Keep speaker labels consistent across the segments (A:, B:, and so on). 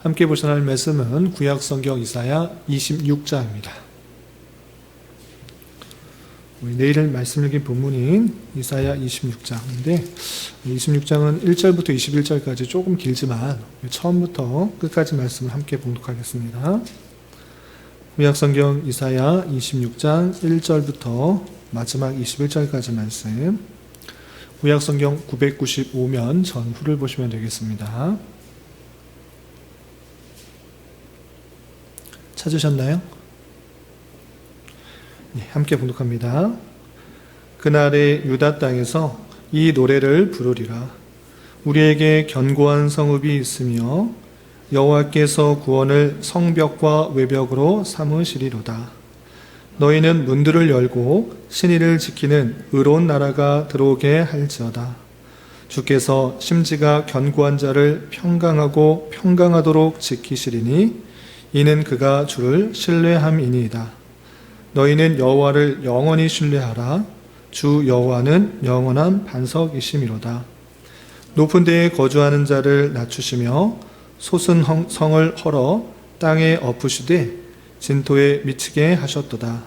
A: 함께 보실 하나님 말씀은 구약성경 이사야 26장입니다. 내일 말씀 읽은 본문인 이사야 26장인데 26장은 1절부터 21절까지 조금 길지만 처음부터 끝까지 말씀을 함께 봉독하겠습니다. 구약성경 이사야 26장 1절부터 마지막 21절까지 말씀, 구약성경 995면 전후를 보시면 되겠습니다. 찾으셨나요? 네, 함께 봉독합니다. 그날의 유다 땅에서 이 노래를 부르리라. 우리에게 견고한 성읍이 있으며 여호와께서 구원을 성벽과 외벽으로 삼으시리로다. 너희는 문들을 열고 신의를 지키는 의로운 나라가 들어오게 할지어다. 주께서 심지가 견고한 자를 평강하고 평강하도록 지키시리니 이는 그가 주를 신뢰함이니이다. 너희는 여호와를 영원히 신뢰하라. 주 여호와는 영원한 반석이시미로다. 높은 데에 거주하는 자를 낮추시며 솟은 성을 헐어 땅에 엎으시되 진토에 미치게 하셨도다.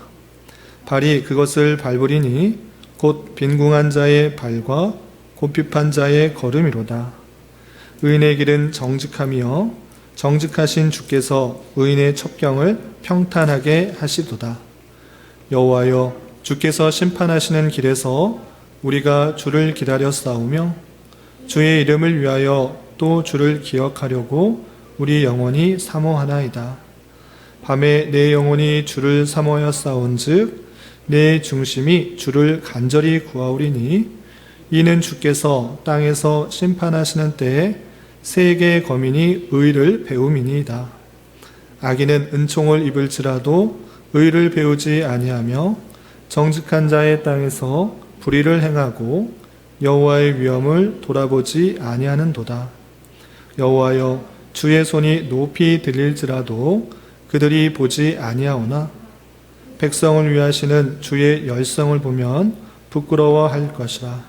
A: 발이 그것을 밟으리니 곧 빈궁한 자의 발과 곱핍한 자의 걸음이로다. 의인의 길은 정직함이여 정직하신 주께서 의인의 첩경을 평탄하게 하시도다. 여호와여, 주께서 심판하시는 길에서 우리가 주를 기다려 싸우며 주의 이름을 위하여 또 주를 기억하려고 우리 영혼이 사모하나이다. 밤에 내 영혼이 주를 사모하여 싸운즉 내 중심이 주를 간절히 구하오리니 이는 주께서 땅에서 심판하시는 때에 세계의 거민이 의를 배움이니이다. 악인은 은총을 입을지라도 의를 배우지 아니하며 정직한 자의 땅에서 불의를 행하고 여호와의 위엄을 돌아보지 아니하는도다. 여호와여, 주의 손이 높이 들릴지라도 그들이 보지 아니하오나 백성을 위하시는 주의 열성을 보면 부끄러워할 것이라.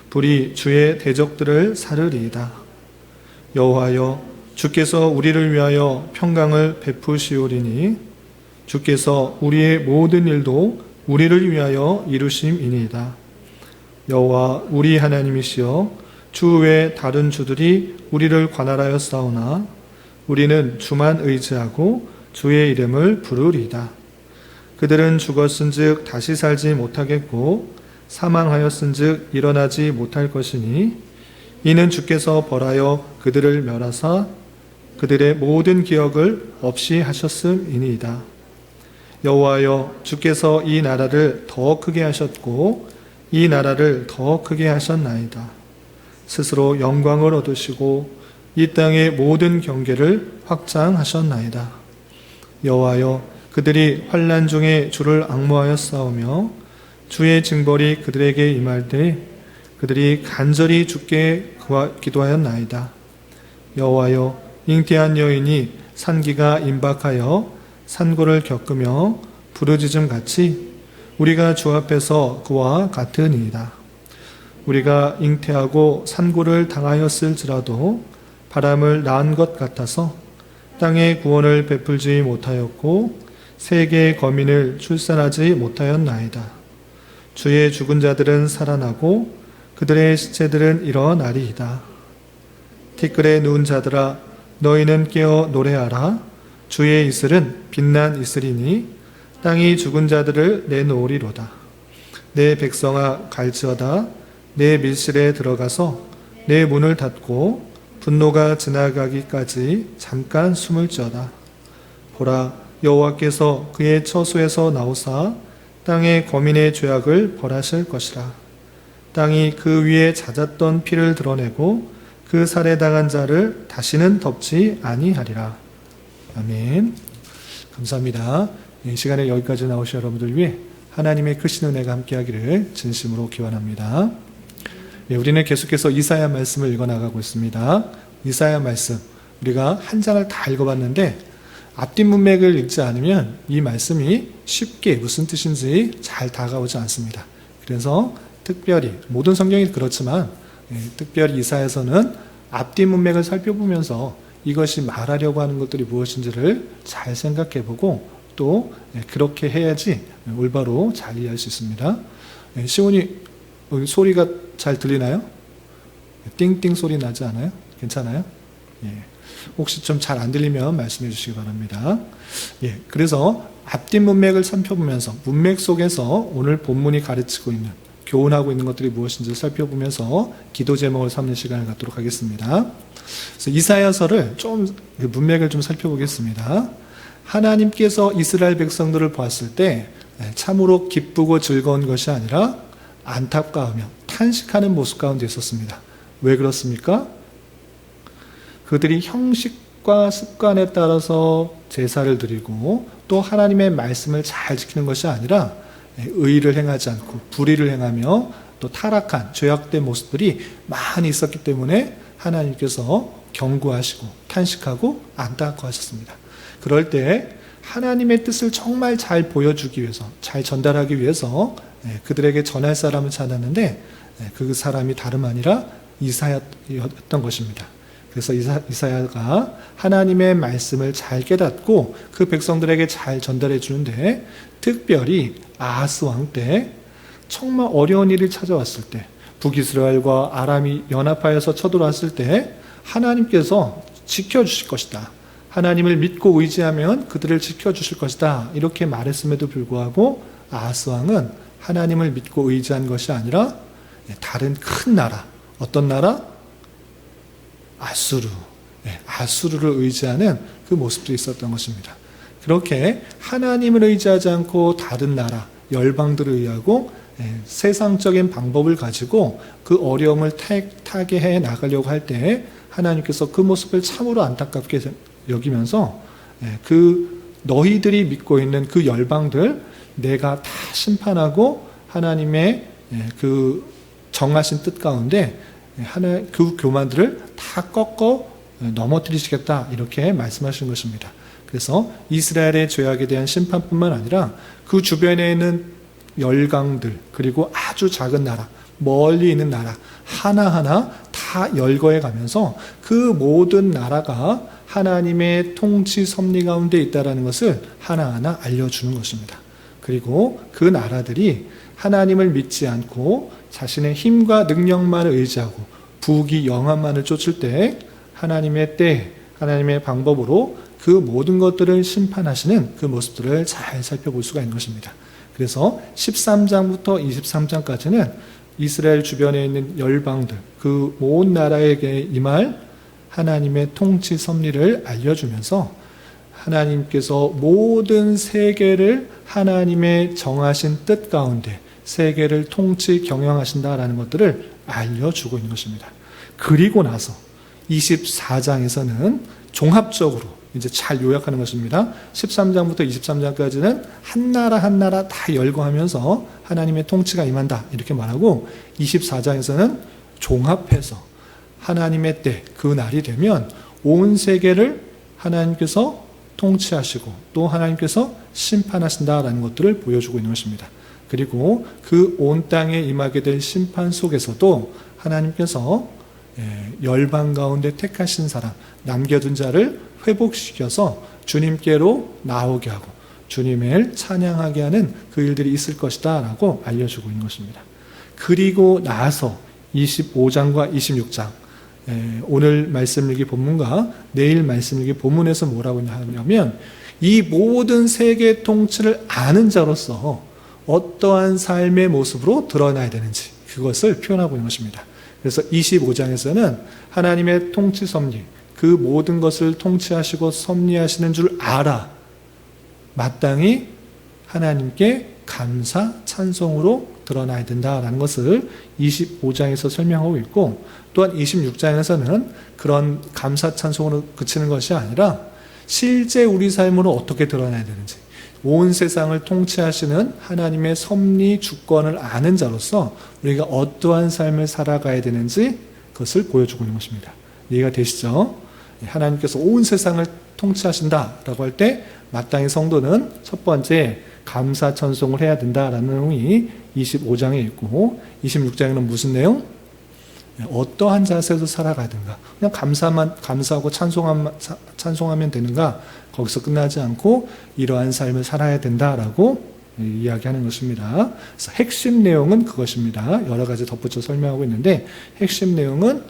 A: 불이 주의 대적들을 사르리이다. 여호와여, 주께서 우리를 위하여 평강을 베푸시오리니 주께서 우리의 모든 일도 우리를 위하여 이루심이니이다. 여호와 우리 하나님이시여, 주 외 다른 주들이 우리를 관할하여 싸우나 우리는 주만 의지하고 주의 이름을 부르리이다. 그들은 죽었은즉 다시 살지 못하겠고 사망하였은즉 일어나지 못할 것이니 이는 주께서 벌하여 그들을 멸하사 그들의 모든 기억을 없이 하셨음이니이다. 여호와여, 주께서 이 나라를 더 크게 하셨고 이 나라를 더 크게 하셨나이다. 스스로 영광을 얻으시고 이 땅의 모든 경계를 확장하셨나이다. 여호와여, 그들이 환난 중에 주를 앙모하여 싸우며 주의 징벌이 그들에게 임할 때 그들이 간절히 주께 기도하였나이다. 여호와여, 잉태한 여인이 산기가 임박하여 산고를 겪으며 부르짖음 같이 우리가 주 앞에서 그와 같으니이다. 우리가 잉태하고 산고를 당하였을지라도 바람을 낳은 것 같아서 땅의 구원을 베풀지 못하였고 세계의 거민을 출산하지 못하였나이다. 주의 죽은 자들은 살아나고 그들의 시체들은 일어나리이다. 티끌에 누운 자들아, 너희는 깨어 노래하라. 주의 이슬은 빛난 이슬이니 땅이 죽은 자들을 내놓으리로다. 내 백성아, 갈지어다. 내 밀실에 들어가서 내 문을 닫고 분노가 지나가기까지 잠깐 숨을 지어다. 보라, 여호와께서 그의 처소에서 나오사 땅의 거민의 죄악을 벌하실 것이라. 땅이 그 위에 잦았던 피를 드러내고 그 살해당한 자를 다시는 덮지 아니하리라. 아멘. 감사합니다. 이 시간에 여기까지 나오신 여러분들 위해 하나님의 크신 은혜가 함께하기를 진심으로 기원합니다. 네, 우리는 계속해서 이사야 말씀을 읽어나가고 있습니다. 이사야 말씀, 우리가 한 장을 다 읽어봤는데 앞뒤 문맥을 읽지 않으면 이 말씀이 쉽게 무슨 뜻인지 잘 다가오지 않습니다. 그래서 특별히 모든 성경이 그렇지만 특별히 이사야서는 앞뒤 문맥을 살펴보면서 이것이 말하려고 하는 것들이 무엇인지를 잘 생각해보고 또 그렇게 해야지 올바로 잘 이해할 수 있습니다. 시온이 소리가 잘 들리나요? 띵띵 소리 나지 않아요? 괜찮아요? 혹시 좀 잘 안 들리면 말씀해 주시기 바랍니다. 그래서 앞뒤 문맥을 살펴보면서 문맥 속에서 오늘 본문이 가르치고 있는 교훈하고 있는 것들이 무엇인지 살펴보면서 기도 제목을 삼는 시간을 갖도록 하겠습니다. 그래서 이사야서를 좀 문맥을 좀 살펴보겠습니다. 하나님께서 이스라엘 백성들을 보았을 때 참으로 기쁘고 즐거운 것이 아니라 안타까우며 탄식하는 모습 가운데 있었습니다. 왜 그렇습니까? 그들이 형식과 습관에 따라서 제사를 드리고 또 하나님의 말씀을 잘 지키는 것이 아니라 의의를 행하지 않고 불의를 행하며 또 타락한 죄악된 모습들이 많이 있었기 때문에 하나님께서 경고하시고 탄식하고 안타까워하셨습니다. 그럴 때 하나님의 뜻을 정말 잘 보여주기 위해서, 잘 전달하기 위해서 그들에게 전할 사람을 찾았는데 그 사람이 다름 아니라 이사야였던 것입니다. 그래서 이사야가 하나님의 말씀을 잘 깨닫고 그 백성들에게 잘 전달해 주는데, 특별히 아하스 왕 때 정말 어려운 일이 찾아왔을 때, 북이스라엘과 아람이 연합하여서 쳐들어왔을 때 하나님께서 지켜주실 것이다, 하나님을 믿고 의지하면 그들을 지켜주실 것이다, 이렇게 말했음에도 불구하고 아하스 왕은 하나님을 믿고 의지한 것이 아니라 다른 큰 나라, 어떤 나라? 아수르를 의지하는 그 모습도 있었던 것입니다. 그렇게 하나님을 의지하지 않고 다른 나라, 열방들을 의하고 세상적인 방법을 가지고 그 어려움을 타개해 나가려고 할 때 하나님께서 그 모습을 참으로 안타깝게 여기면서 그 너희들이 믿고 있는 그 열방들 내가 다 심판하고 하나님의 그 정하신 뜻 가운데 그 교만들을 다 꺾어 넘어뜨리시겠다, 이렇게 말씀하시는 것입니다. 그래서 이스라엘의 죄악에 대한 심판뿐만 아니라 그 주변에 있는 열강들, 그리고 아주 작은 나라, 멀리 있는 나라 하나하나 다 열거해 가면서 그 모든 나라가 하나님의 통치 섭리 가운데 있다는 것을 하나하나 알려주는 것입니다. 그리고 그 나라들이 하나님을 믿지 않고 자신의 힘과 능력만을 의지하고 부귀 영화만을 쫓을 때 하나님의 때, 하나님의 방법으로 그 모든 것들을 심판하시는 그 모습들을 잘 살펴볼 수가 있는 것입니다. 그래서 13장부터 23장까지는 이스라엘 주변에 있는 열방들, 그 온 나라에게 임할 하나님의 통치 섭리를 알려주면서 하나님께서 모든 세계를 하나님의 정하신 뜻 가운데 세계를 통치 경영하신다라는 것들을 알려주고 있는 것입니다. 그리고 나서 24장에서는 종합적으로 이제 잘 요약하는 것입니다. 13장부터 23장까지는 한 나라 한 나라 다 열거하면서 하나님의 통치가 임한다, 이렇게 말하고 24장에서는 종합해서 하나님의 때, 그 날이 되면 온 세계를 하나님께서 통치하시고 또 하나님께서 심판하신다라는 것들을 보여주고 있는 것입니다. 그리고 그 온 땅에 임하게 될 심판 속에서도 하나님께서 열방 가운데 택하신 사람, 남겨둔 자를 회복시켜서 주님께로 나오게 하고 주님을 찬양하게 하는 그 일들이 있을 것이다 라고 알려주고 있는 것입니다. 그리고 나서 25장과 26장, 오늘 말씀 읽기 본문과 내일 말씀 읽기 본문에서 뭐라고 하냐면 이 모든 세계 통치를 아는 자로서 어떠한 삶의 모습으로 드러나야 되는지 그것을 표현하고 있는 것입니다. 그래서 25장에서는 하나님의 통치 섭리, 그 모든 것을 통치하시고 섭리하시는 줄 알아 마땅히 하나님께 감사, 찬송으로 드러나야 된다라는 것을 25장에서 설명하고 있고, 또한 26장에서는 그런 감사, 찬송으로 그치는 것이 아니라 실제 우리 삶으로 어떻게 드러나야 되는지, 온 세상을 통치하시는 하나님의 섭리 주권을 아는 자로서 우리가 어떠한 삶을 살아가야 되는지 그것을 보여주고 있는 것입니다. 이해가 되시죠? 하나님께서 온 세상을 통치하신다라고 할 때 마땅히 성도는 첫 번째 감사 찬송을 해야 된다라는 내용이 25장에 있고, 26장에는 무슨 내용? 어떠한 자세로 살아가든가, 그냥 감사하고 찬송하면 되는가, 거기서 끝나지 않고 이러한 삶을 살아야 된다라고 이야기하는 것입니다. 그래서 핵심 내용은 그것입니다. 여러 가지 덧붙여 설명하고 있는데, 핵심 내용은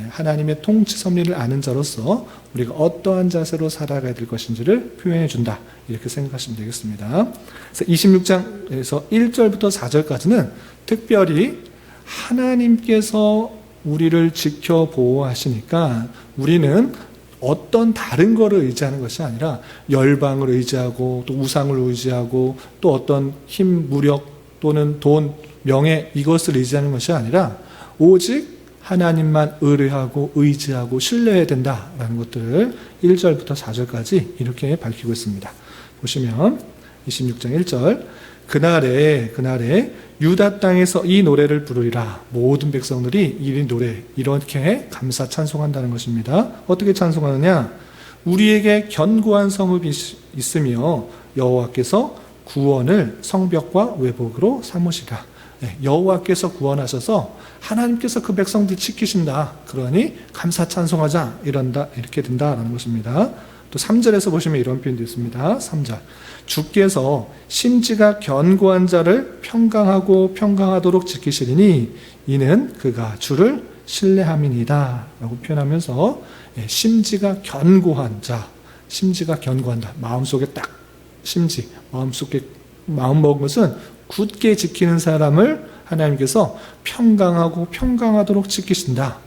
A: 하나님의 통치 섭리를 아는 자로서 우리가 어떠한 자세로 살아가야 될 것인지를 표현해 준다, 이렇게 생각하시면 되겠습니다. 그래서 26장에서 1절부터 4절까지는 특별히 하나님께서 우리를 지켜 보호하시니까 우리는 어떤 다른 거를 의지하는 것이 아니라 열방을 의지하고 또 우상을 의지하고 또 어떤 힘, 무력 또는 돈, 명예, 이것을 의지하는 것이 아니라 오직 하나님만 의뢰하고 의지하고 신뢰해야 된다라는 것들을 1절부터 4절까지 이렇게 밝히고 있습니다. 보시면 26장 1절, 그날에 유다 땅에서 이 노래를 부르리라. 모든 백성들이 이 노래 이렇게 감사 찬송한다는 것입니다. 어떻게 찬송하느냐? 우리에게 견고한 성읍이 있으며 여호와께서 구원을 성벽과 외복으로 삼으시라. 여호와께서 구원하셔서 하나님께서 그 백성들 지키신다. 그러니 감사 찬송하자. 이렇게 된다라는 것입니다. 또 3절에서 보시면 이런 표현도 있습니다. 3절, 주께서 심지가 견고한 자를 평강하고 평강하도록 지키시리니 이는 그가 주를 신뢰함이니이다 라고 표현하면서 심지가 견고한 자, 심지가 견고한다, 마음속에 딱 심지, 마음속에 마음먹은 것은 굳게 지키는 사람을 하나님께서 평강하고 평강하도록 지키신다.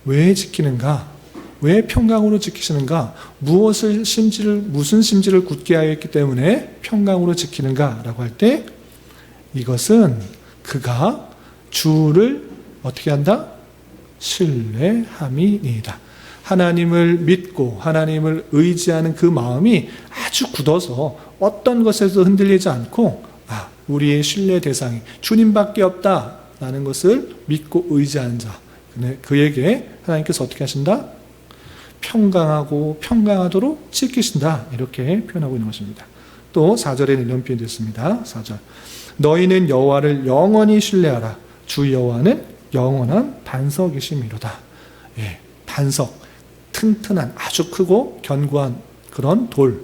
A: 왜 지키는가? 왜 평강으로 지키시는가? 무슨 심지를 굳게 하였기 때문에 평강으로 지키는가라고 할 때, 이것은 그가 주를 어떻게 한다? 신뢰함이니이다. 하나님을 믿고 하나님을 의지하는 그 마음이 아주 굳어서 어떤 것에도 흔들리지 않고, 우리의 신뢰 대상이 주님밖에 없다라는 것을 믿고 의지하는 자, 그에게 하나님께서 어떻게 하신다? 평강하고 평강하도록 지키신다, 이렇게 표현하고 있는 것입니다. 또 4절에는 이런 표현이 있습니다. 4절, 너희는 여호와를 영원히 신뢰하라. 주 여호와는 영원한 반석이심이로다. 반석, 튼튼한 아주 크고 견고한 그런 돌,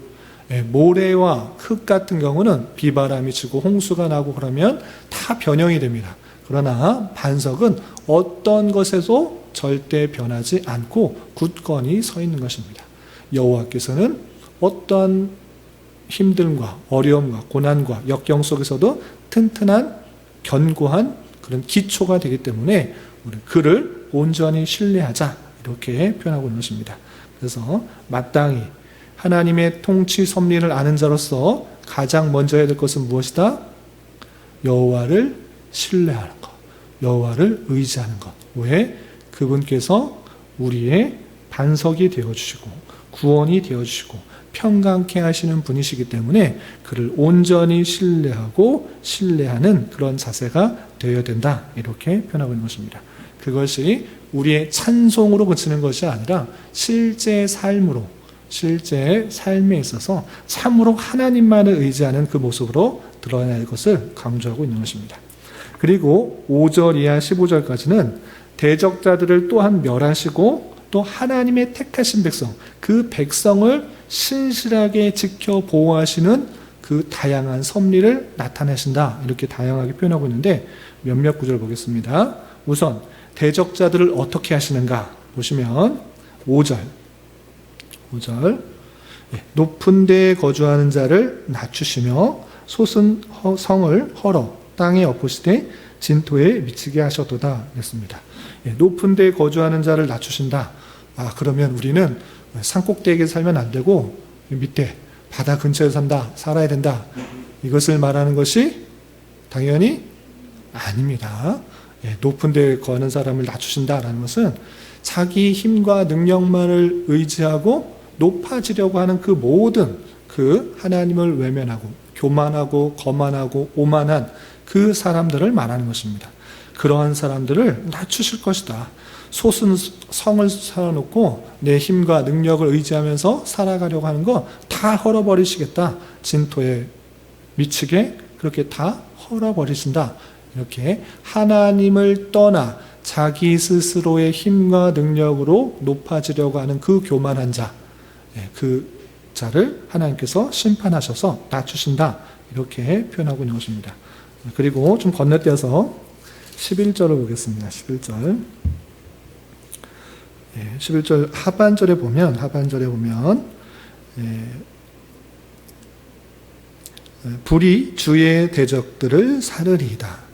A: 모래와 흙 같은 경우는 비바람이 치고 홍수가 나고 그러면 다 변형이 됩니다. 그러나 반석은 어떤 것에도 절대 변하지 않고 굳건히 서 있는 것입니다. 여호와께서는 어떠한 힘듦과 어려움과 고난과 역경 속에서도 튼튼한 견고한 그런 기초가 되기 때문에 우리 그를 온전히 신뢰하자, 이렇게 표현하고 있는 것입니다. 그래서 마땅히 하나님의 통치 섭리를 아는 자로서 가장 먼저 해야 될 것은 무엇이다? 여호와를 신뢰하는 것, 여호와를 의지하는 것. 왜? 그분께서 우리의 반석이 되어주시고 구원이 되어주시고 평강케 하시는 분이시기 때문에 그를 온전히 신뢰하고 신뢰하는 그런 자세가 되어야 된다, 이렇게 표현하고 있는 것입니다. 그것이 우리의 찬송으로 그치는 것이 아니라 실제 삶으로, 실제 삶에 있어서 참으로 하나님만을 의지하는 그 모습으로 드러나야 할 것을 강조하고 있는 것입니다. 그리고 5절 이하 15절까지는 대적자들을 또한 멸하시고 또 하나님의 택하신 백성, 그 백성을 신실하게 지켜 보호하시는 그 다양한 섭리를 나타내신다, 이렇게 다양하게 표현하고 있는데 몇몇 구절 보겠습니다. 우선 대적자들을 어떻게 하시는가 보시면 5절, 높은 데에 거주하는 자를 낮추시며 솟은 성을 헐어 땅에 엎으시되 진토에 미치게 하셨도다 했습니다. 높은 데에 거주하는 자를 낮추신다. 그러면 우리는 산꼭대기에 살면 안 되고 밑에 바다 근처에 살아야 된다, 이것을 말하는 것이 당연히 아닙니다. 높은 데에 거하는 사람을 낮추신다라는 것은 자기 힘과 능력만을 의지하고 높아지려고 하는 그 모든 그 하나님을 외면하고 교만하고 거만하고 오만한 그 사람들을 말하는 것입니다. 그러한 사람들을 낮추실 것이다. 솟은 성을 세워놓고 내 힘과 능력을 의지하면서 살아가려고 하는 거 다 헐어버리시겠다. 진토에 미치게 그렇게 다 헐어버리신다. 이렇게 하나님을 떠나 자기 스스로의 힘과 능력으로 높아지려고 하는 그 교만한 자, 그 자를 하나님께서 심판하셔서 낮추신다. 이렇게 표현하고 있는 것입니다. 그리고 좀 건너뛰어서 11절을 보겠습니다. 11절. 11절 하반절에 보면 불이 주의 대적들을 사르리이다.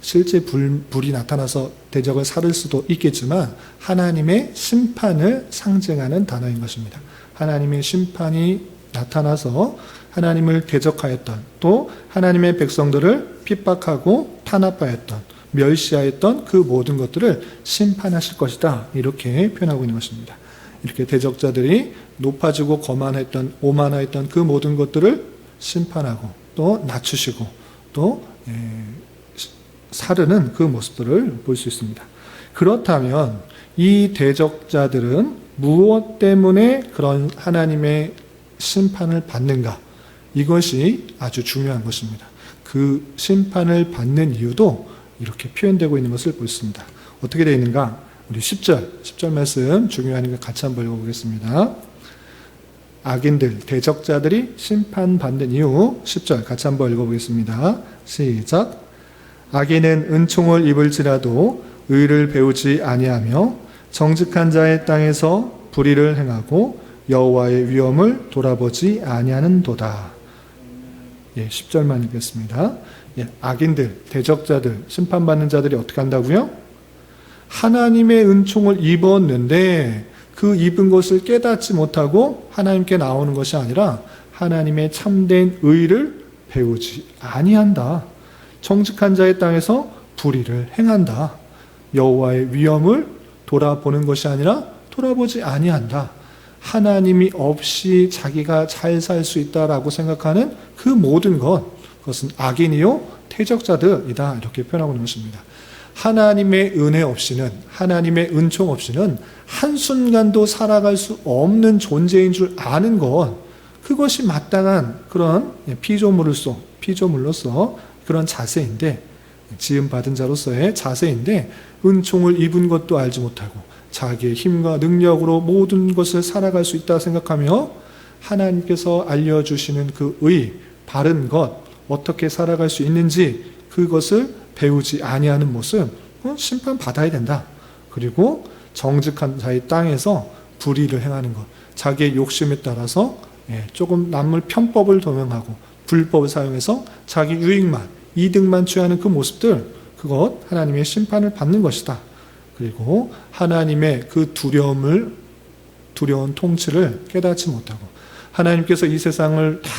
A: 실제 불이 나타나서 대적을 사를 수도 있겠지만 하나님의 심판을 상징하는 단어인 것입니다. 하나님의 심판이 나타나서 하나님을 대적하였던, 또 하나님의 백성들을 핍박하고 탄압하였던, 멸시하였던 그 모든 것들을 심판하실 것이다. 이렇게 표현하고 있는 것입니다. 이렇게 대적자들이 높아지고 거만했던, 오만하였던 그 모든 것들을 심판하고 또 낮추시고 또 사르는 그 모습들을 볼 수 있습니다. 그렇다면 이 대적자들은 무엇 때문에 그런 하나님의 심판을 받는가? 이것이 아주 중요한 것입니다. 그 심판을 받는 이유도 이렇게 표현되고 있는 것을 볼 수 있습니다. 어떻게 되어 있는가? 우리 10절 말씀 중요하니까 같이 한번 읽어보겠습니다. 악인들, 대적자들이 심판받는 이유 10절 같이 한번 읽어보겠습니다. 시작. 악인은 은총을 입을지라도 의를 배우지 아니하며 정직한 자의 땅에서 불의를 행하고 여호와의 위엄을 돌아보지 아니하는도다. 10절만 읽겠습니다. 악인들, 대적자들, 심판받는 자들이 어떻게 한다고요? 하나님의 은총을 입었는데 그 입은 것을 깨닫지 못하고 하나님께 나오는 것이 아니라 하나님의 참된 의를 배우지 아니한다. 정직한 자의 땅에서 불의를 행한다. 여호와의 위엄을 돌아보는 것이 아니라 돌아보지 아니한다. 하나님이 없이 자기가 잘 살 수 있다라고 생각하는 그 모든 그것은 악인이요 대적자들이다. 이렇게 표현하고 있는 것입니다. 하나님의 은혜 없이는, 하나님의 은총 없이는 한순간도 살아갈 수 없는 존재인 줄 아는 것, 그것이 마땅한 그런 피조물로서 그런 자세인데, 지음받은 자로서의 자세인데 은총을 입은 것도 알지 못하고 자기의 힘과 능력으로 모든 것을 살아갈 수 있다 생각하며 하나님께서 알려주시는 그 의, 바른 것, 어떻게 살아갈 수 있는지 그것을 배우지 아니하는 모습, 심판받아야 된다. 그리고 정직한 자의 땅에서 불의를 행하는 것, 자기의 욕심에 따라서 조금 남을 편법을 도명하고 불법을 사용해서 자기 유익만, 이득만 취하는 그 모습들, 그것 하나님의 심판을 받는 것이다. 그리고 하나님의 그 두려운 통치를 깨닫지 못하고 하나님께서 이 세상을 다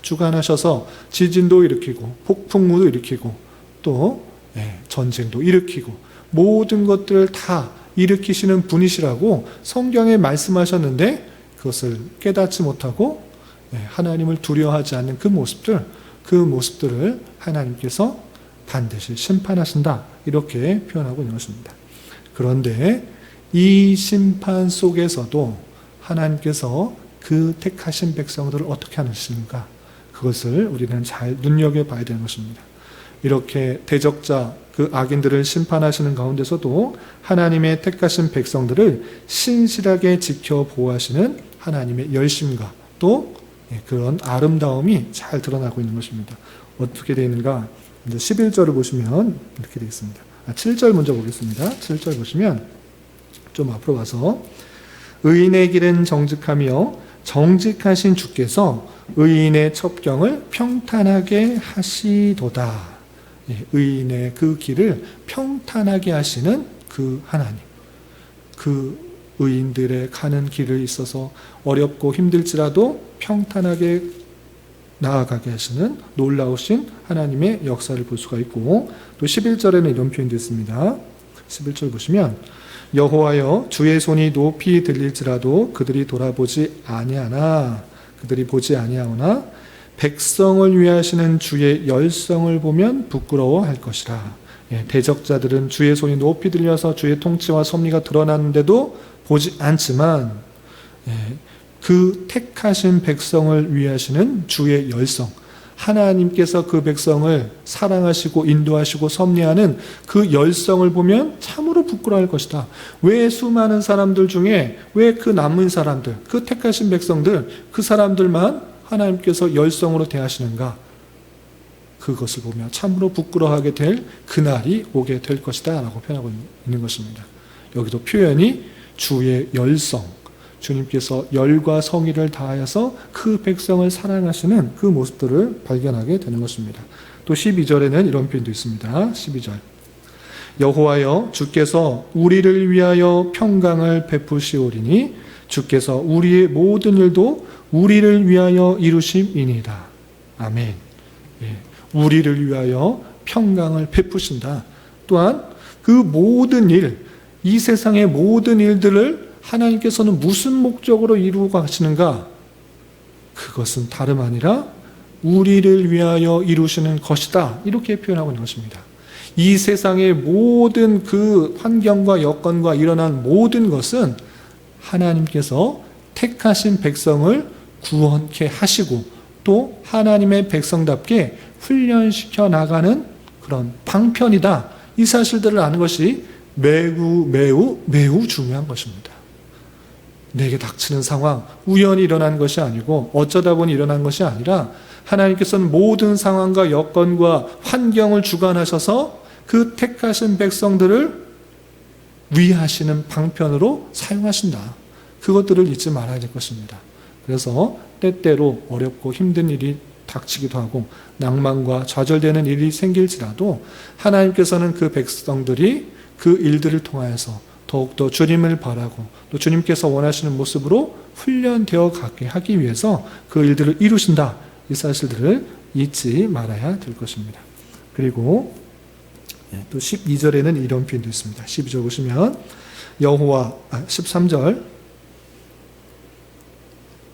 A: 주관하셔서 지진도 일으키고 폭풍우도 일으키고 또 전쟁도 일으키고 모든 것들을 다 일으키시는 분이시라고 성경에 말씀하셨는데 그것을 깨닫지 못하고 하나님을 두려워하지 않는 그 모습들을 하나님께서 반드시 심판하신다. 이렇게 표현하고 있는 것입니다. 그런데 이 심판 속에서도 하나님께서 그 택하신 백성들을 어떻게 하시는가? 그것을 우리는 잘 눈여겨봐야 되는 것입니다. 이렇게 대적자, 그 악인들을 심판하시는 가운데서도 하나님의 택하신 백성들을 신실하게 지켜 보호하시는 하나님의 열심과 또 그런 아름다움이 잘 드러나고 있는 것입니다. 어떻게 되어 있는가? 이제 11절을 보시면 이렇게 되어 있습니다. 7절 먼저 보겠습니다. 7절 보시면 좀 앞으로 가서 의인의 길은 정직하며 정직하신 주께서 의인의 첩경을 평탄하게 하시도다. 의인의 그 길을 평탄하게 하시는 그 하나님, 그 의인들의 가는 길에 있어서 어렵고 힘들지라도 평탄하게 나아가게 하시는 놀라우신 하나님의 역사를 볼 수가 있고, 또 11절에는 이런 표현이 있습니다. 11절 보시면 여호와여 주의 손이 높이 들릴지라도 그들이 돌아보지 아니하나, 그들이 보지 아니하오나 백성을 위하시는 주의 열성을 보면 부끄러워할 것이라. 대적자들은 주의 손이 높이 들려서 주의 통치와 섭리가 드러나는데도 보지 않지만 그 택하신 백성을 위하시는 주의 열성, 하나님께서 그 백성을 사랑하시고 인도하시고 섭리하는 그 열성을 보면 참으로 부끄러워할 것이다. 왜 수많은 사람들 중에 왜 그 남은 사람들, 그 택하신 백성들, 그 사람들만 하나님께서 열성으로 대하시는가? 그것을 보며 참으로 부끄러워하게 될 그날이 오게 될 것이다 라고 표현하고 있는 것입니다. 여기도 표현이 주의 열성, 주님께서 열과 성의를 다하여서 그 백성을 사랑하시는 그 모습들을 발견하게 되는 것입니다. 또 12절에는 이런 표현도 있습니다. 12절 여호와여 주께서 우리를 위하여 평강을 베푸시오리니 주께서 우리의 모든 일도 우리를 위하여 이루심이니이다. 아멘. 예, 우리를 위하여 평강을 베푸신다. 또한 그 모든 일, 이 세상의 모든 일들을 하나님께서는 무슨 목적으로 이루어 가시는가? 그것은 다름 아니라 우리를 위하여 이루시는 것이다. 이렇게 표현하고 있는 것입니다. 이 세상의 모든 그 환경과 여건과 일어난 모든 것은 하나님께서 택하신 백성을 구원케 하시고 또 하나님의 백성답게 훈련시켜 나가는 그런 방편이다. 이 사실들을 아는 것이 매우 중요한 것입니다. 내게 닥치는 상황, 우연히 일어난 것이 아니고 어쩌다 보니 일어난 것이 아니라 하나님께서는 모든 상황과 여건과 환경을 주관하셔서 그 택하신 백성들을 위하시는 방편으로 사용하신다. 그것들을 잊지 말아야 될 것입니다. 그래서 때때로 어렵고 힘든 일이 닥치기도 하고 낭만과 좌절되는 일이 생길지라도 하나님께서는 그 백성들이 그 일들을 통하여서 더욱더 주님을 바라고 또 주님께서 원하시는 모습으로 훈련되어 가게 하기 위해서 그 일들을 이루신다. 이 사실들을 잊지 말아야 될 것입니다. 그리고 또 12절에는 이런 표현도 있습니다. 12절 보시면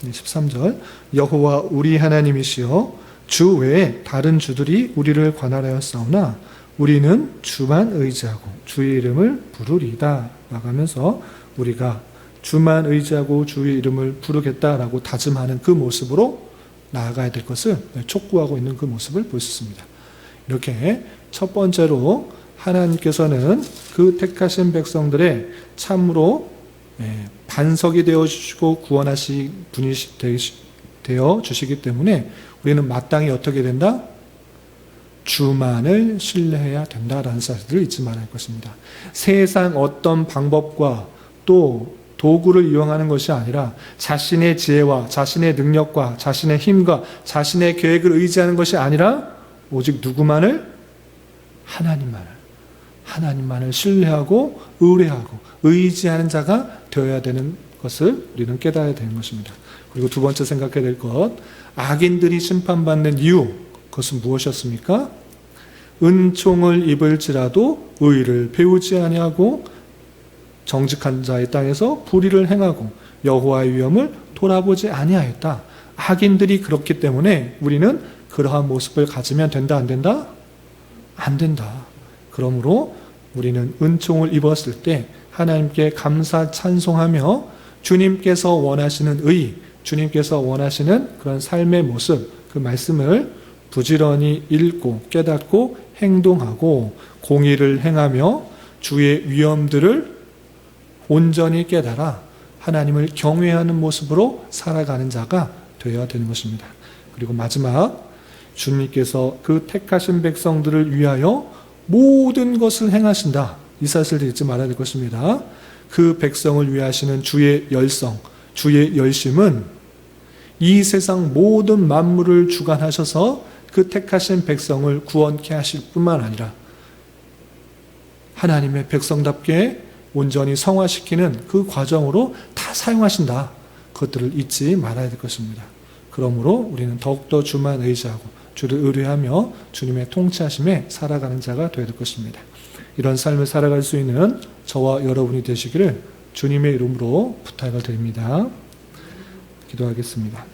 A: 13절 여호와 우리 하나님이시여 주 외에 다른 주들이 우리를 관할하였사오나 우리는 주만 의지하고 주의 이름을 부르리이다 라면서 우리가 주만 의지하고 주의 이름을 부르겠다라고 다짐하는 그 모습으로 나아가야 될 것을 촉구하고 있는 그 모습을 볼 수 있습니다. 이렇게 첫 번째로 하나님께서는 그 택하신 백성들의 참으로 반석이 되어주시고 구원하시 분이 되어 주시기 때문에 우리는 마땅히 어떻게 된다? 주만을 신뢰해야 된다라는 사실을 잊지 말아야 할 것입니다. 세상 어떤 방법과 또 도구를 이용하는 것이 아니라 자신의 지혜와 자신의 능력과 자신의 힘과 자신의 계획을 의지하는 것이 아니라 오직 누구만을? 하나님만을 신뢰하고 의뢰하고 의지하는 자가 되어야 되는 것을 우리는 깨달아야 되는 것입니다. 그리고 두 번째 생각해야 될 것, 악인들이 심판받는 이유, 그것은 무엇이었습니까? 은총을 입을지라도 의를 배우지 아니하고 정직한 자의 땅에서 불의를 행하고 여호와의 위엄을 돌아보지 아니하였다. 악인들이 그렇기 때문에 우리는 그러한 모습을 가지면 된다, 안 된다? 안 된다. 그러므로 우리는 은총을 입었을 때 하나님께 감사 찬송하며 주님께서 원하시는 의, 주님께서 원하시는 그런 삶의 모습, 그 말씀을 부지런히 읽고 깨닫고 행동하고 공의를 행하며 주의 위엄들을 온전히 깨달아 하나님을 경외하는 모습으로 살아가는 자가 되어야 되는 것입니다. 그리고 마지막, 주님께서 그 택하신 백성들을 위하여 모든 것을 행하신다. 이 사실을 잊지 말아야 될 것입니다. 그 백성을 위하시는 주의 열성, 주의 열심은 이 세상 모든 만물을 주관하셔서 그 택하신 백성을 구원케 하실 뿐만 아니라 하나님의 백성답게 온전히 성화시키는 그 과정으로 다 사용하신다. 그것들을 잊지 말아야 될 것입니다. 그러므로 우리는 더욱더 주만 의지하고 주를 의뢰하며 주님의 통치하심에 살아가는 자가 되어야 될 것입니다. 이런 삶을 살아갈 수 있는 저와 여러분이 되시기를 주님의 이름으로 부탁을 드립니다. 기도하겠습니다.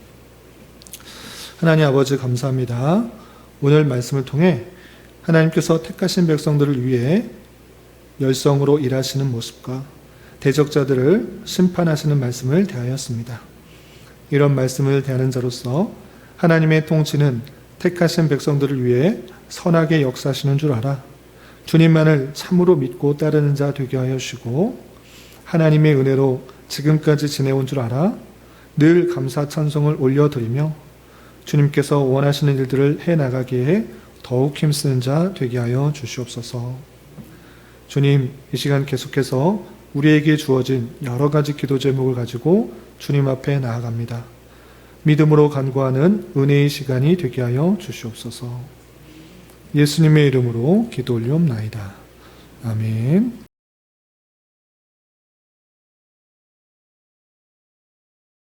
A: 하나님 아버지 감사합니다. 오늘 말씀을 통해 하나님께서 택하신 백성들을 위해 열성으로 일하시는 모습과 대적자들을 심판하시는 말씀을 대하였습니다. 이런 말씀을 대하는 자로서 하나님의 통치는 택하신 백성들을 위해 선하게 역사하시는 줄 알아. 주님만을 참으로 믿고 따르는 자 되게 하여 주시고 하나님의 은혜로 지금까지 지내온 줄 알아. 늘 감사 찬송을 올려드리며 주님께서 원하시는 일들을 해나가기에 더욱 힘쓰는 자 되게 하여 주시옵소서. 주님, 이 시간 계속해서 우리에게 주어진 여러 가지 기도 제목을 가지고 주님 앞에 나아갑니다. 믿음으로 간구하는 은혜의 시간이 되게 하여 주시옵소서. 예수님의 이름으로 기도 올리옵나이다. 아멘.